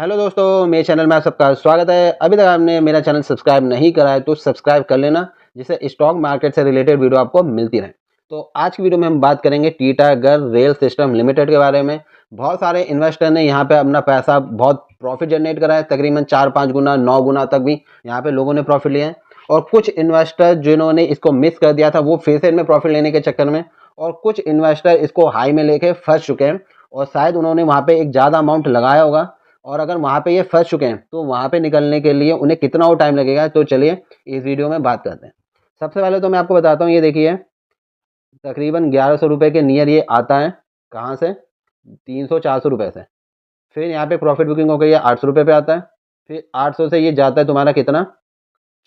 Hello दोस्तों, मेरे channel में आप सबका स्वागत है। अभी तक आपने मेरा चैनल सब्सक्राइब नहीं करा है तो सब्सक्राइब कर लेना, जिससे स्टॉक मार्केट से रिलेटेड वीडियो आपको मिलती रहे। तो आज की वीडियो में हम बात करेंगे टीटागढ़ रेल सिस्टम लिमिटेड के बारे में। बहुत सारे इन्वेस्टर ने यहाँ पे अपना पैसा बहुत प्रॉफिट जनरेट करा है, तकरीबन 4-5 गुना 9 गुना तक भी यहाँ पे लोगों ने प्रॉफिट लिया है। और कुछ इन्वेस्टर जिन्होंने इसको मिस कर दिया था वो फिर से इनमें प्रॉफिट लेने के चक्कर में, और कुछ इन्वेस्टर इसको हाई में लेके फंस चुके हैं और शायद उन्होंने वहाँ पे एक ज़्यादा अमाउंट लगाया होगा। और अगर वहाँ पे ये फंस चुके हैं तो वहाँ पे निकलने के लिए उन्हें कितना और टाइम लगेगा, तो चलिए इस वीडियो में बात करते हैं। सबसे पहले तो मैं आपको बताता हूँ, ये देखिए तकरीबन 1100 रुपये के नियर ये आता है। कहाँ से? 300-400 रुपये से। फिर यहाँ पे प्रॉफिट बुकिंग हो गई है, 800 रुपये पे आता है। फिर 800 से ये जाता है तुम्हारा कितना?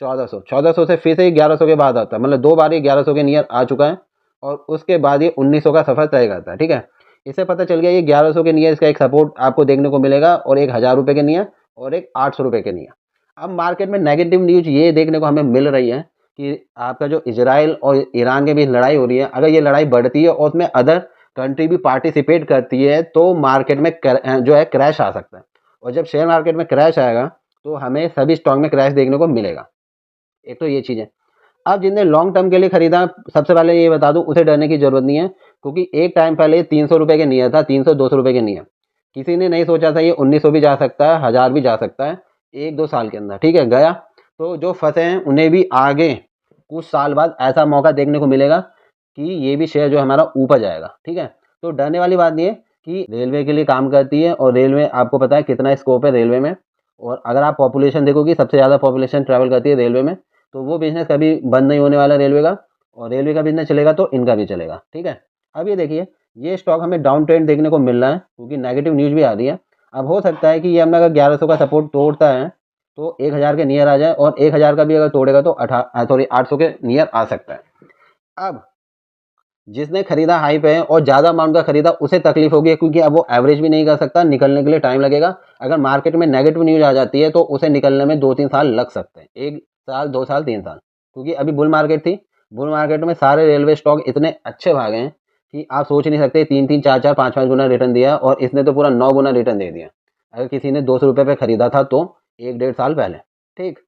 1400 से फिर से ये 1100 के बाद आता है, मतलब 2 बार ये 1100 के नियर आ चुका है। और उसके बाद ये 1900 का सफ़र तय करता है। ठीक है, इससे पता चल गया ये 1100 के नियर इसका एक सपोर्ट आपको देखने को मिलेगा, और एक 1000 रुपये के नियर, और एक 800 रुपये के नियर। अब मार्केट में नेगेटिव न्यूज ये देखने को हमें मिल रही है कि आपका जो इजराइल और ईरान के बीच लड़ाई हो रही है, अगर ये लड़ाई बढ़ती है और उसमें अदर कंट्री भी पार्टिसिपेट करती है तो मार्केट में जो है क्रैश आ सकता है। और जब शेयर मार्केट में क्रैश आएगा तो हमें सभी स्टॉक में क्रैश देखने को मिलेगा। एक तो ये चीज़ है। अब जिसने लॉन्ग टर्म के लिए खरीदा, सबसे पहले ये बता दूं, उसे डरने की जरूरत नहीं है, क्योंकि एक टाइम पहले 300 रुपये के नियर था, 300-200 रुपये के नियर। किसी ने नहीं सोचा था ये 1900 भी जा सकता है, 1000 भी जा सकता है 1-2 साल के अंदर। ठीक है, गया। तो जो फंसे हैं उन्हें भी आगे कुछ साल बाद ऐसा मौका देखने को मिलेगा कि ये भी शेयर जो हमारा ऊपर जाएगा। ठीक है, तो डरने वाली बात नहीं है कि रेलवे के लिए काम करती है, और रेलवे आपको पता है कितना स्कोप है रेलवे में। और अगर आप पॉपुलेशन देखोगे, सबसे ज़्यादा पॉपुलेशन ट्रैवल करती है रेलवे में, तो वो बिजनेस कभी बंद नहीं होने वाला रेलवे का। और रेलवे का बिजनेस चलेगा तो इनका भी चलेगा। ठीक है, अब ये देखिए ये स्टॉक हमें डाउन ट्रेंड देखने को मिल रहा है, क्योंकि नेगेटिव न्यूज़ भी आ रही है। अब हो सकता है कि ये हमने अगर 1100 का सपोर्ट तोड़ता है तो 1000 के नियर आ जाए, और 1000 का भी अगर तोड़ेगा तो 800 के नियर आ सकता है। अब जिसने खरीदा हाई पे है और ज़्यादा अमाउंट का खरीदा उसे तकलीफ होगी, क्योंकि अब वो एवरेज भी नहीं कर सकता, निकलने के लिए टाइम लगेगा। अगर मार्केट में नेगेटिव न्यूज़ आ जाती है तो उसे निकलने में 2-3 साल लग सकते हैं, 1 साल 2 साल 3 साल। क्योंकि अभी बुल मार्केट थी, बुल मार्केट में सारे रेलवे स्टॉक इतने अच्छे भागे हैं कि आप सोच नहीं सकते, 3-3 4-4 5-5 गुना रिटर्न दिया, और इसने तो पूरा 9 गुना रिटर्न दे दिया। अगर किसी ने 200 रुपये पे खरीदा था तो 1-1.5 साल पहले। ठीक,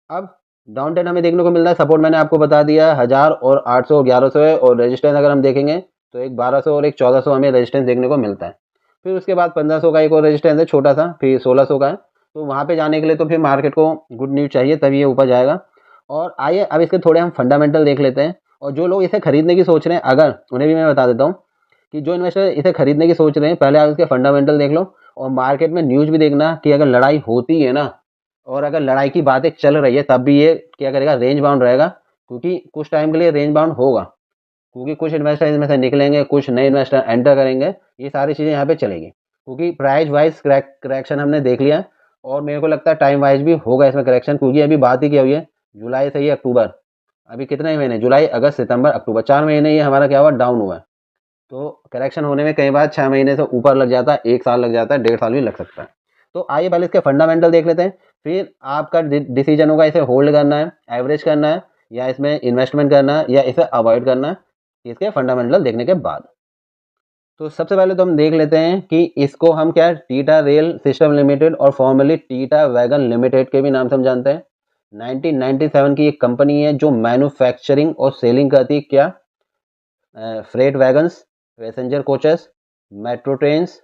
अब डाउन ट्रेंड हमें देखने को मिल रहा है। सपोर्ट मैंने आपको बता दिया, 1000 और 800 1100 है, और रेजिस्टेंस अगर हम देखेंगे तो एक 1200 और एक 1400 हमें रेजिस्टेंस देखने को मिलता है। फिर उसके बाद 1500 का एक और रेजिस्टेंस है छोटा सा, फिर 1600 का है। तो वहाँ पे जाने के लिए तो फिर मार्केट को गुड न्यूज़ चाहिए, तभी ये ऊपर जाएगा। और आइए अब इसके थोड़े हम फंडामेंटल देख लेते हैं। और जो लोग इसे खरीदने की सोच रहे हैं, अगर उन्हें भी मैं बता देता हूँ कि जो इन्वेस्टर इसे खरीदने की सोच रहे हैं, पहले आप इसके फंडामेंटल देख लो, और मार्केट में न्यूज़ भी देखना कि अगर लड़ाई होती है ना, और अगर लड़ाई की बातें चल रही है, तब भी ये क्या करेगा, रेंज बाउंड रहेगा। क्योंकि कुछ टाइम के लिए रेंज बाउंड होगा, क्योंकि कुछ इन्वेस्टर इसमें से निकलेंगे, कुछ नए इन्वेस्टर एंटर करेंगे। ये सारी चीज़ें यहाँ पे चलेगी, क्योंकि प्राइस वाइज करेक्शन हमने देख लिया है, और मेरे को लगता है टाइम वाइज भी होगा इसमें करेक्शन, क्योंकि अभी बात ही क्या हुई है, जुलाई से ही अक्टूबर, अभी कितने महीने, जुलाई अगस्त सितंबर अक्टूबर, 4 महीने ये हमारा क्या हुआ, डाउन हुआ है। तो करेक्शन होने में कई बार 6 महीने से ऊपर लग जाता है, 1 साल लग जाता है, 1.5 साल भी लग सकता है। तो आइए पहले इसके फंडामेंटल देख लेते हैं, फिर आपका डिसीजन होगा इसे होल्ड करना है, एवरेज करना है, या इसमें इन्वेस्टमेंट करना है, या इसे अवॉइड करना है, इसके फंडामेंटल देखने के बाद। तो सबसे पहले तो हम देख लेते हैं कि इसको हम क्या, टीटा रेल सिस्टम लिमिटेड और फॉर्मली टीटा वैगन लिमिटेड के भी नाम से हम जानते हैं। 1997 की एक कंपनी है जो मैन्युफैक्चरिंग और सेलिंग करती है क्या, freight wagons, passenger coaches, metro trains,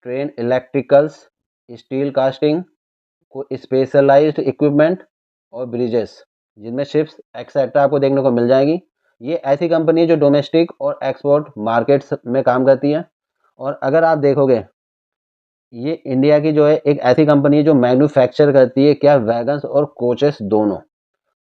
train electricals, steel casting, को स्पेशलाइज्ड इक्विपमेंट, और ब्रिजेस, जिनमें शिप्स एक्सेट्रा आपको देखने को मिल जाएगी। ये ऐसी कंपनी है जो डोमेस्टिक और एक्सपोर्ट मार्केट्स में काम करती है। और अगर आप देखोगे, ये इंडिया की जो है एक ऐसी कंपनी है जो मैन्युफैक्चर करती है क्या, वैगन्स और कोचेस दोनों।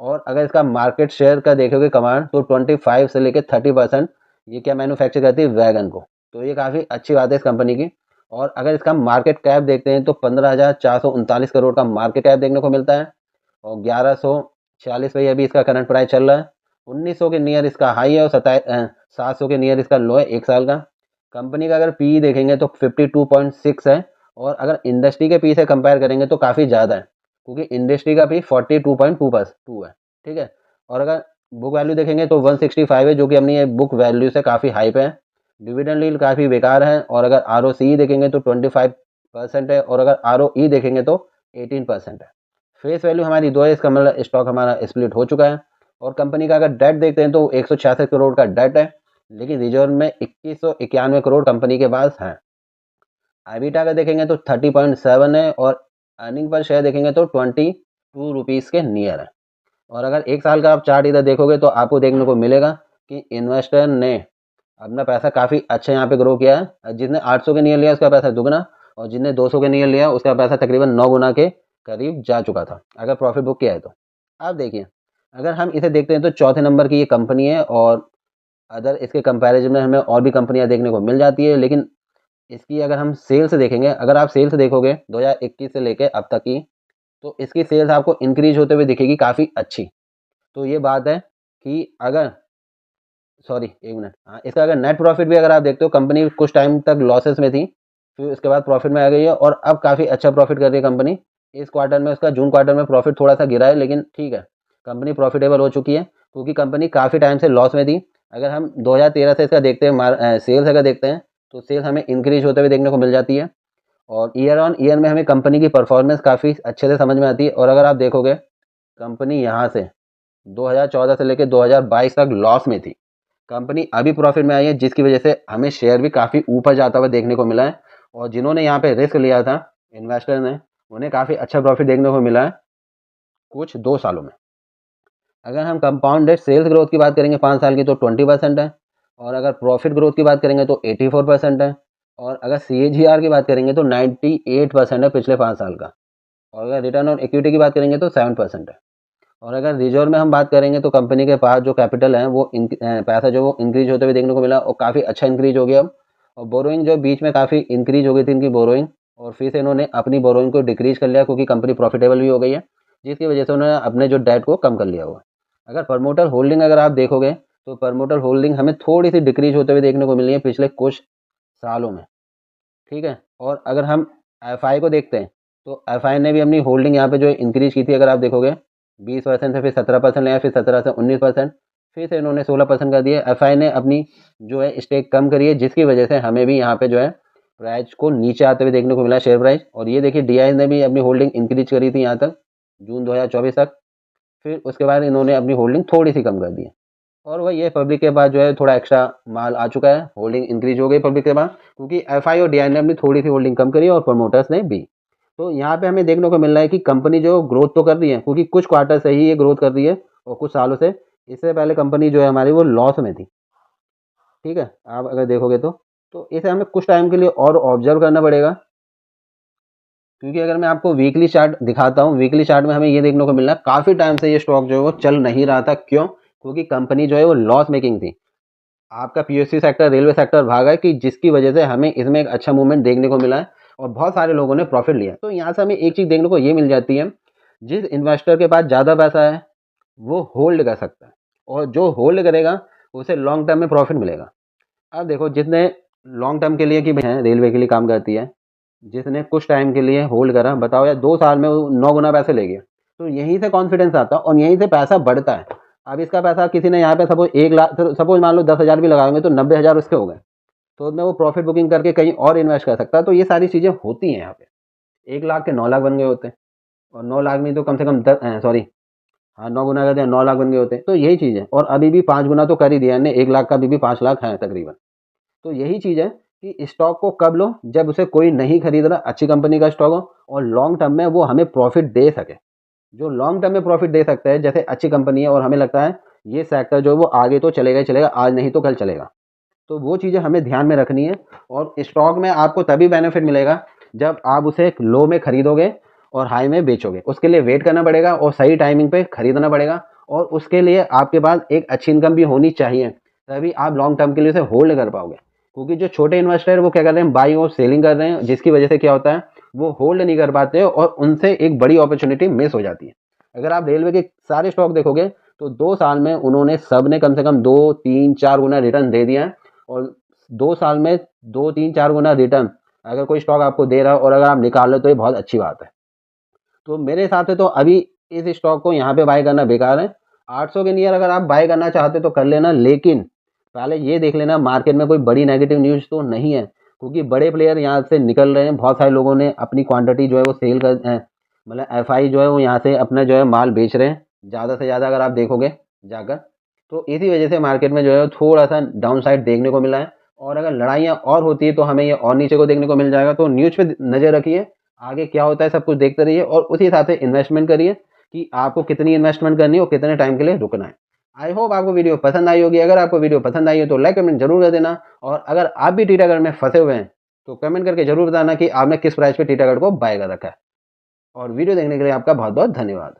और अगर इसका मार्केट शेयर का देखोगे कमांड, तो 25 से लेकर 30% ये क्या मैन्युफैक्चर करती है, वैगन को। तो ये काफ़ी अच्छी बात है इस कंपनी की। और अगर इसका मार्केट कैप देखते हैं तो 15,439 करोड़ का मार्केट कैप देखने को मिलता है, और 1146 पे अभी इसका करंट प्राइस चल रहा है। 1900 के नियर इसका हाई है, और 700 के नियर इसका लो है 1 साल का। कंपनी का अगर पी देखेंगे तो 52.6 है, और अगर इंडस्ट्री के पी से कंपेयर करेंगे तो काफ़ी ज़्यादा है, क्योंकि इंडस्ट्री का भी 42.2 है। ठीक है, और अगर बुक वैल्यू देखेंगे तो 165 है, जो कि अपनी ये बुक वैल्यू से काफ़ी हाई पे है। डिविडेंड यील्ड काफ़ी बेकार है, और अगर आर देखेंगे तो परसेंट है और अगर ROE देखेंगे तो 18% है। फेस वैल्यू हमारी 2 है, इसका मतलब स्टॉक हमारा स्प्लिट हो चुका है। और कंपनी का अगर डेट देखते हैं तो 166 करोड़ का डेट है, लेकिन रिजर्व में 2191 करोड़ कंपनी के पास हैं। EBITDA का देखेंगे तो 30.7 है और अर्निंग पर शेयर देखेंगे तो 22 रुपीज़ के नियर है। और अगर एक साल का आप चार्ट इधर देखोगे तो आपको देखने को मिलेगा कि इन्वेस्टर ने अपना पैसा काफ़ी अच्छा यहाँ पे ग्रो किया है। जिसने 800 के नियर लिया उसका पैसा दुगना, और जिसने 200 के नियर लिया उसका पैसा तकरीबन 9 गुना के करीब जा चुका था अगर प्रॉफिट बुक किया है तो। आप देखिए, अगर हम इसे देखते हैं तो चौथे नंबर की ये कंपनी है, और अदर इसके कंपैरिजन में हमें और भी कंपनियां देखने को मिल जाती है। लेकिन इसकी अगर हम सेल्स देखेंगे, अगर आप सेल्स देखोगे 2021 से लेके अब तक की, तो इसकी सेल्स आपको इंक्रीज होते हुए दिखेगी काफ़ी अच्छी। तो ये बात है कि अगर सॉरी एक मिनट, हाँ, इसका अगर नेट प्रॉफिट भी अगर आप देखते हो, कंपनी कुछ टाइम तक लॉसेस में थी, फिर उसके बाद प्रॉफिट में आ गई है और अब काफ़ी अच्छा प्रॉफिट कर रही है कंपनी। इस क्वार्टर में उसका जून क्वार्टर में प्रॉफिट थोड़ा सा गिरा है, लेकिन ठीक है, कंपनी प्रॉफिटेबल हो चुकी है क्योंकि कंपनी काफ़ी टाइम से लॉस में थी। अगर हम 2013 से इसका देखते हैं सेल्स अगर देखते हैं तो सेल्स हमें इंक्रीज होते हुए देखने को मिल जाती है, और ईयर ऑन ईयर में हमें कंपनी की परफॉर्मेंस काफ़ी अच्छे से समझ में आती है। और अगर आप देखोगे, कंपनी यहाँ से 2014 से लेकर 2022 तक लॉस में थी, कंपनी अभी प्रॉफिट में आई है, जिसकी वजह से हमें शेयर भी काफ़ी ऊपर जाता हुआ देखने को मिला है। और जिन्होंने यहाँ पे रिस्क लिया था इन्वेस्टर ने, उन्हें काफ़ी अच्छा प्रॉफिट देखने को मिला है कुछ 2 सालों में। अगर हम कंपाउंडेड सेल्स ग्रोथ की बात करेंगे 5 साल की तो 20% है, और अगर प्रॉफिट ग्रोथ की बात करेंगे तो 84% है, और अगर CAGR की बात करेंगे तो 98% है पिछले 5 साल का, और अगर रिटर्न ऑन इक्विटी की बात करेंगे तो 7% है। और अगर रिजर्व में हम बात करेंगे तो कंपनी के पास जो कैपिटल है वो पैसा जो वो इंक्रीज होते हुए देखने को मिला, और काफ़ी अच्छा इंक्रीज हो गया अब। और बोरोइंग जो बीच में काफ़ी इंक्रीज हो गई थी इनकी बोरोइंग, और फिर से इन्होंने अपनी बोरोइंग को डिक्रीज कर लिया क्योंकि कंपनी प्रॉफिटेबल भी हो गई है, जिसकी वजह से उन्होंने अपने जो डेट को कम कर लिया हुआ है। अगर प्रमोटर होल्डिंग अगर आप देखोगे तो प्रमोटर होल्डिंग हमें थोड़ी सी डिक्रीज होते हुए देखने को मिली है पिछले कुछ सालों में, ठीक है। और अगर हम FI को देखते हैं तो FI ने भी अपनी होल्डिंग यहाँ पे जो इंक्रीज की थी, अगर आप देखोगे 20% से फिर 17% लिया, फिर 17 से 19%, फिर से इन्होंने 16% कर दिया। FI ने अपनी जो है स्टेक कम करी है, जिसकी वजह से हमें भी यहाँ पे जो है प्राइस को नीचे आते हुए देखने को मिला शेयर प्राइस। और ये देखिए DI ने भी अपनी होल्डिंग इंक्रीज करी थी यहाँ तक जून 2024 तक, फिर उसके बाद इन्होंने अपनी होल्डिंग थोड़ी सी कम कर दी है। और वही ये पब्लिक के बाद जो है थोड़ा एक्स्ट्रा माल आ चुका है, होल्डिंग इंक्रीज हो गई पब्लिक के बाद, क्योंकि FI और DI ने अपनी थोड़ी सी होल्डिंग कम करी और प्रमोटर्स ने भी। तो यहाँ पे हमें देखने को मिल रहा है कि कंपनी जो ग्रोथ तो कर रही है, क्योंकि कुछ क्वार्टर से ही ये ग्रोथ कर रही है, और कुछ सालों से, इससे पहले कंपनी जो है हमारी वो लॉस में थी, ठीक है। आप अगर देखोगे तो इसे हमें कुछ टाइम के लिए और ऑब्जर्व करना पड़ेगा, क्योंकि अगर मैं आपको वीकली चार्ट दिखाता हूँ, वीकली चार्ट में हमें ये देखने को मिल रहा है काफ़ी टाइम से ये स्टॉक जो है वो चल नहीं रहा था। क्यों? क्योंकि कंपनी जो है वो लॉस मेकिंग थी। आपका PSU सेक्टर, रेलवे सेक्टर भागा है, कि जिसकी वजह से हमें इसमें एक अच्छा मूवमेंट देखने को मिला है और बहुत सारे लोगों ने प्रॉफिट लिया। तो यहाँ से हमें एक चीज़ देखने को ये मिल जाती है, जिस इन्वेस्टर के पास ज़्यादा पैसा है वो होल्ड कर सकता है, और जो होल्ड करेगा उसे लॉन्ग टर्म में प्रॉफिट मिलेगा। अब देखो, जितने लॉन्ग टर्म के लिए कि भाई रेलवे के लिए काम करती है, जिसने कुछ टाइम के लिए होल्ड करा, बताओ यार 2 साल में वो 9 गुना पैसे ले गया, तो यहीं से कॉन्फिडेंस आता है और यहीं से पैसा बढ़ता है। अब इसका पैसा किसी ने यहाँ पे सपोज 1 लाख, सपोज मान लो 10,000 भी लगाएंगे तो 90,000 उसके हो गए, तो उसमें वो प्रॉफिट बुकिंग करके कहीं और इन्वेस्ट कर सकता है। तो ये सारी चीज़ें होती हैं यहाँ पे। 1 लाख के 9 लाख बन गए होते हैं, और 9 लाख में तो कम से कम 10, सॉरी, हाँ, 9 गुना करते हैं, 9 लाख बन गए होते हैं। तो यही चीज़ है, और अभी भी 5 गुना तो कर ही दिया ने, 1 लाख का भी 5 लाख है तकरीबन। तो यही चीज़ है कि स्टॉक को कब लो, जब उसे कोई नहीं खरीद रहा, अच्छी कंपनी का स्टॉक हो और लॉन्ग टर्म में वो हमें प्रॉफिट दे सके। जो लॉन्ग टर्म में प्रॉफिट दे सकता है, जैसे अच्छी कंपनी है और हमें लगता है ये सेक्टर जो है वो आगे तो चलेगा ही चलेगा, आज नहीं तो कल चलेगा, तो वो चीज़ें हमें ध्यान में रखनी है। और स्टॉक में आपको तभी बेनिफिट मिलेगा जब आप उसे लो में खरीदोगे और हाई में बेचोगे। उसके लिए वेट करना पड़ेगा और सही टाइमिंग पे खरीदना पड़ेगा, और उसके लिए आपके पास एक अच्छी इनकम भी होनी चाहिए, तभी आप लॉन्ग टर्म के लिए उसे होल्ड कर पाओगे। क्योंकि जो छोटे इन्वेस्टर है वो क्या कर रहे हैं, बाइंग और सेलिंग कर रहे हैं, जिसकी वजह से क्या होता है, वो होल्ड नहीं कर पाते और उनसे एक बड़ी अपॉर्चुनिटी मिस हो जाती है। अगर आप रेलवे के सारे स्टॉक देखोगे तो 2 साल में उन्होंने सब ने कम से कम 2, 3, 4 गुना रिटर्न दे दिया है, और 2 साल में 2, 3, 4 गुना रिटर्न अगर कोई स्टॉक आपको दे रहा है और अगर आप निकाल लो तो ये बहुत अच्छी बात है। तो मेरे हिसाब से तो अभी इस स्टॉक को यहाँ पे बाय करना बेकार है। 800 के नियर अगर आप बाय करना चाहते तो कर लेना, लेकिन पहले ये देख लेना मार्केट में कोई बड़ी नेगेटिव न्यूज़ तो नहीं है, क्योंकि बड़े प्लेयर यहाँ से निकल रहे हैं। बहुत सारे लोगों ने अपनी क्वांटिटी जो है वो सेल कर मतलब एफआई जो है वो यहाँ से अपना जो है माल बेच रहे हैं ज़्यादा से ज़्यादा, अगर आप देखोगे जाकर। तो इसी वजह से मार्केट में जो है थोड़ा सा डाउन साइड देखने को मिला है। और अगर लड़ाइयाँ और होती है तो हमें ये और नीचे को देखने को मिल जाएगा। तो न्यूज़ पे नज़र रखिए, आगे क्या होता है सब कुछ देखते रहिए और उसी हिसाब से इन्वेस्टमेंट करिए कि आपको कितनी इन्वेस्टमेंट करनी है और कितने टाइम के लिए रुकना है। आई होप आपको वीडियो पसंद आई होगी। अगर आपको वीडियो पसंद आई हो तो लाइक कमेंट जरूर कर देना। और अगर आप भी टीटागढ़ में फंसे हुए हैं तो कमेंट करके जरूर बताना कि आपने किस प्राइस पे टीटागढ़ को बाय कर रखा है। और वीडियो देखने के लिए आपका बहुत बहुत धन्यवाद।